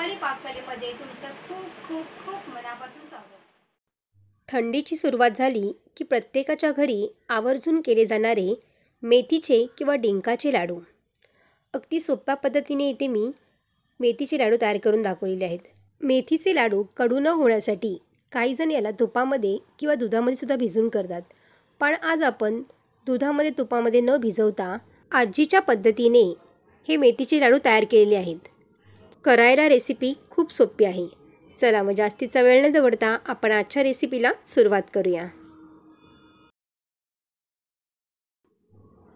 रुमाली पाककलेमध्ये तुमचं खूप खूप खूप मनापासून स्वागत। थंडीची सुरुवात झाली की प्रत्येकाच्या घरी आवर्जून केले जाणारे मेथीचे किंवा डिंकाचे लाडू। अगदी सोप्या पद्धतीने इथे मी मेथीचे लाडू तयार करून दाखवलेले आहेत। मेथीचे लाडू कडू न होण्यासाठी काही जण याला तुपामध्ये किंवा दुधामध्ये सुद्धा भिजवून करतात, पण आज आपण दुधामध्ये तुपामध्ये न भिजवता आजीच्या पद्धतीने हे मेथीचे लाडू तयार केलेले आहेत। करायला रेसिपी खूप सोपी आहे। चला मग जास्तीचा वेळ न दवडता आपण आजच्या रेसिपीला सुरुवात करूया।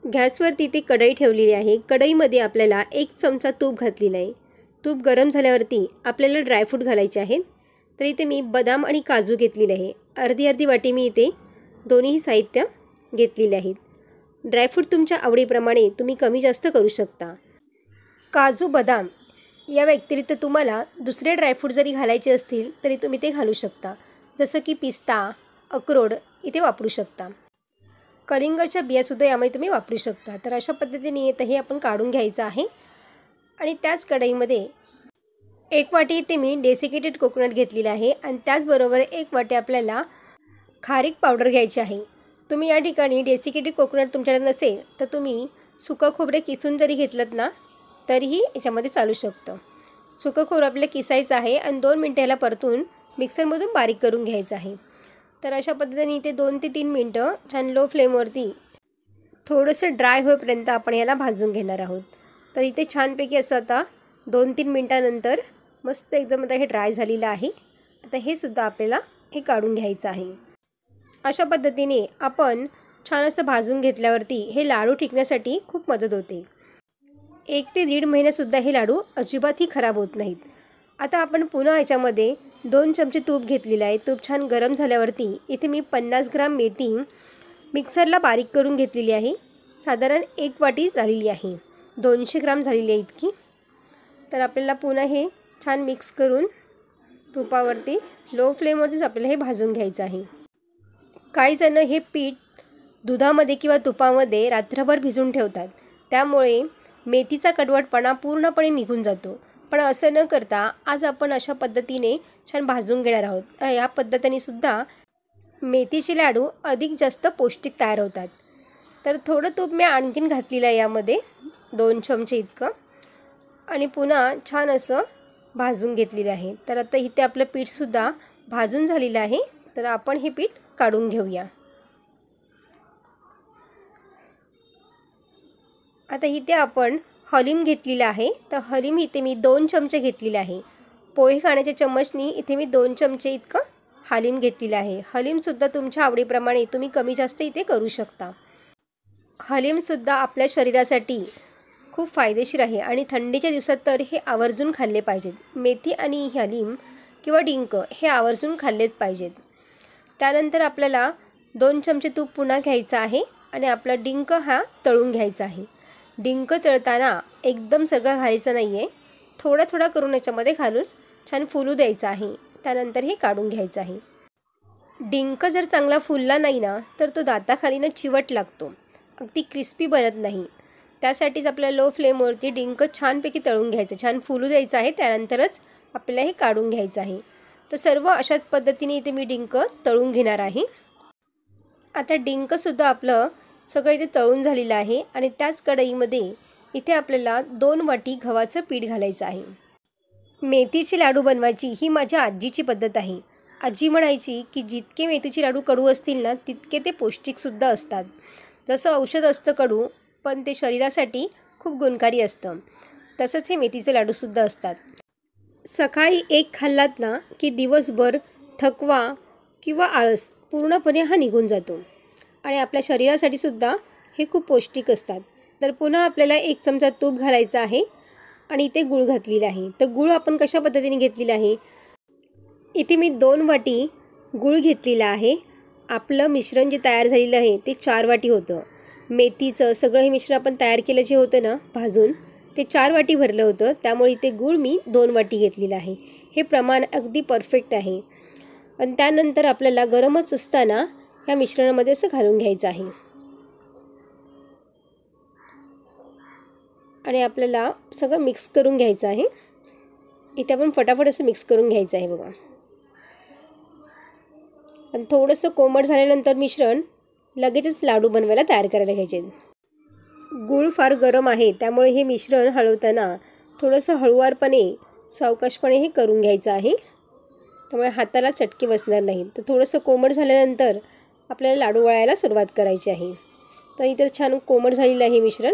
गॅसवरती ते कढई ठेवलेली आहे। कढईमध्ये आपल्याला 1 चमचा तूप घातलेला आहे। तूप गरम झाल्यावरती आपल्याला ड्रायफ्रूट घालायचे आहेत। तर इथे मी बदाम आणि काजू घेतलेले आहे। अर्धी वाटी मी इथे दोन्ही साहित्य घेतलेले आहेत। ड्रायफ्रूट तुमच्या आवडीप्रमाणे तुम्ही कमी जास्त करू शकता। काजू बदाम या व्यतिरिक्त तुम्हाला दुसरे ड्रायफ्रूट जरी घालायचे असतील तरी तुम्ही ते घालू शकता, जसं की पिस्ता, अक्रोड इथे वापरू शकता। कलिंगडच्या बियासुद्धा यामध्ये तुम्ही वापरू शकता। तर अशा पद्धतीने इथे हे आपण काढून घ्यायचं आहे। आणि त्याच कढईमध्ये 1 वाटी इथे मी डेसिकेटेड कोकोनट घेतलेला आहे आणि त्याचबरोबर 1 वाटी आपल्याला खारीक पावडर घ्यायची आहे। तुम्ही या ठिकाणी डेसिकेटेड कोकोनट तुमच्याकडे नसेल तर तुम्ही सुकं खोबरे किसून जरी घेतलं ना तरीही याच्यामध्ये चालू शकतं। सुकं खोबरं आपल्याला किसायचं आहे आणि 2 मिनटं याला परतून मिक्सरमधून बारीक करून घ्यायचं आहे। तर अशा पद्धतीने इथे 2 ते 3 मिनटं छान लो फ्लेमवरती थोडंसं ड्राय होईपर्यंत आपण याला भाजून घेणार आहोत। तर इथे छानपैकी असं आता 2-3 मिनटानंतर मस्त एकदम आता हे ड्राय झालेलं आहे। आता हे सुद्धा आपल्याला हे काढून घ्यायचं आहे। अशा पद्धतीने आपण छान असं भाजून घेतल्यावरती हे लाडू टिकण्यासाठी खूप मदत होते। 1 ते 1.5 महिन्यासुद्धा हे लाडू अजिबातही खराब होत नाहीत। आता आपण पुन्हा ह्याच्यामध्ये 2 चमचे तूप घेतलेलं आहे। तूप छान गरम झाल्यावरती इथे मी 50 ग्राम मेथी मिक्सरला बारीक करून घेतलेली आहे। साधारण 1 वाटी झालेली आहे, 200 ग्राम झालेली आहे इतकी। तर आपल्याला पुन्हा हे छान मिक्स करून तुपावरती लो फ्लेमवरतीच आपल्याला हे भाजून घ्यायचं आहे। काही जण हे पीठ दुधामध्ये किंवा तुपामध्ये रात्रभर भिजवून ठेवतात, त्यामुळे मेथीचा कडवटपणा पूर्णपणे निघून जातो। पण असं न करता आज आपण अशा पद्धतीने छान भाजून घेणार आहोत। या पद्धतीने सुद्धा मेथीचे लाडू अधिक जास्त पौष्टिक तयार होतात। तर थोडं तूप मी आणखीन घातलेलं आहे यामध्ये, 2 चमचे इतकं, आणि पुन्हा छान असं भाजून घेतलेलं आहे। तर आता इथे आपलं पीठसुद्धा भाजून झालेलं आहे। तर आपण हे पीठ काढून घेऊया। आता इथे आपण हलीम घेतलेला आहे। तर हलीम इथे मी 2 चमचे घेतलेले आहे। पोहे खाण्याच्या चम्मचनी इथे मी 2 चमचे इतकं हलीम घेतलेलं आहे। हलीमसुद्धा तुमच्या आवडीप्रमाणे तुम्ही कमी जास्त इथे करू शकता। हलीमसुद्धा आपल्या शरीरासाठी खूप फायदेशीर आहे आणि थंडीच्या दिवसात तर हे आवर्जून खाल्ले पाहिजेत। मेथी आणि हलीम किंवा डिंक हे आवर्जून खाल्लेच पाहिजेत। त्यानंतर आपल्याला 2 चमचे तूप पुन्हा घ्यायचं आहे आणि आपला डिंक हा तळून घ्यायचा आहे। डिंक तळताना एकदम सगळं घालायचं नाही आहे, थोडा करून याच्यामध्ये घालून छान फुलू द्यायचं आहे। त्यानंतर हे काढून घ्यायचं आहे। डिंक जर चांगला फुलला नाही ना तर तो दाताखालीनं चिवट लागतो, अगदी क्रिस्पी बनत नाही। त्यासाठीच आपल्याला लो फ्लेमवरती डिंक छानपैकी तळून घ्यायचं, छान फुलू द्यायचं आहे, त्यानंतरच आपल्याला हे काढून घ्यायचं आहे। तर सर्व अशाच पद्धतीने इथे मी डिंक तळून घेणार आहे। आता डिंकसुद्धा आपलं सगळं इथे तळून झालेलं आहे आणि त्याच कढईमध्ये इथे आपल्याला 2 वाटी गव्हाचं पीठ घालायचं आहे। मेथीचे लाडू बनवायची ही माझ्या आजीची पद्धत आहे। आजी म्हणायची की जितके मेथीचे लाडू कडू असतील ना तितके ते पौष्टिकसुद्धा असतात। जसं औषध असतं कडू, पण ते शरीरासाठी खूप गुणकारी असतं, तसंच हे मेथीचे लाडूसुद्धा असतात। सकाळी 1 खाल्लात ना की दिवसभर थकवा किंवा आळस पूर्णपणे हा निघून जातो आणि आपल्या शरीरासाठी सुद्धा हे खूप पौष्टिक असतात। तर पुन्हा आपल्याला 1 चमचा तूप घालायचं आहे आणि इथे गूळ घातलेला आहे। तर गूळ आपण कशा पद्धतीने घेतलेला आहे, इथे मी 2 वाटी गूळ घेतलेला आहे। आपलं मिश्रण जे तयार झालेलं आहे ते 4 वाटी होतं। मेथीचं सगळं हे मिश्रण आपण तयार केलं जे होतं ना भाजून, ते 4 वाटी भरलं होतं, त्यामुळे इथे गूळ मी 2 वाटी घेतलेला आहे। हे प्रमाण अगदी परफेक्ट आहे। आणि त्यानंतर आपल्याला गरमच असताना या मिश्रणामध्ये असं घालून घ्यायचं आहे आणि आपल्याला सगळं मिक्स करून घ्यायचं आहे। इथे आपण फटाफट असं मिक्स करून घ्यायचं आहे बघा. आणि थोडंसं कोमट झाल्यानंतर मिश्रण लगेचच लाडू बनवायला तयार करायला घ्यायचे. गूळ फार गरम आहे, त्यामुळे हे मिश्रण हलवताना थोडंसं हळुवारपणे सावकाशपणे हे करून घ्यायचं आहे. त्यामुळे हाताला चटके बसणार नाहीत. तर थोडंसं कोमट झाल्यानंतर आपल्याला लाडू वळायला सुरुवात करायची आहे. तर इथे छान कोमट झालेलं आहे मिश्रण.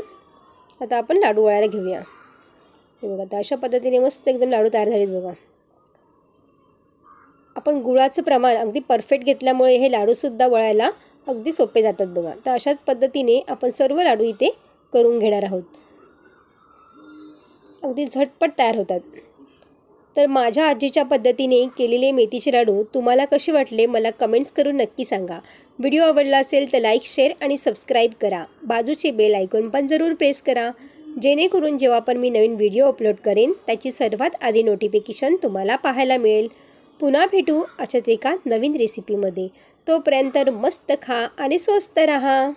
आता आपण लाडू वळायला घेऊया. हे बघा, तर अशा पद्धतीने मस्त एकदम लाडू तयार झालेत बघा. आपण गुळाचं प्रमाण अगदी परफेक्ट घेतल्यामुळे हे लाडूसुद्धा वळायला अगदी सोपे जातात बघा. तर अशाच पद्धतीने आपण सर्व लाडू इथे करून घेणार आहोत. अगदी झटपट तयार होतात. तर माझ्या आजीच्या पद्धतीने केलेले मेथीचे लाडू तुम्हाला कसे वाटले मला कमेंट्स करून नक्की सांगा. व्हिडिओ आवडला असेल तर लाईक, शेअर आणि सबस्क्राईब करा. बाजूचे बेल आयकॉन पण जरूर प्रेस करा, जेणेकरून जेव्हा पण मी नवीन व्हिडिओ अपलोड करेन त्याची सर्वात आधी नोटिफिकेशन तुम्हाला पाहायला मिळेल. पुन्हा भेटू अशाच एका नवीन रेसिपीमध्ये. तोपर्यंत मस्त खा आणि स्वस्त रहा.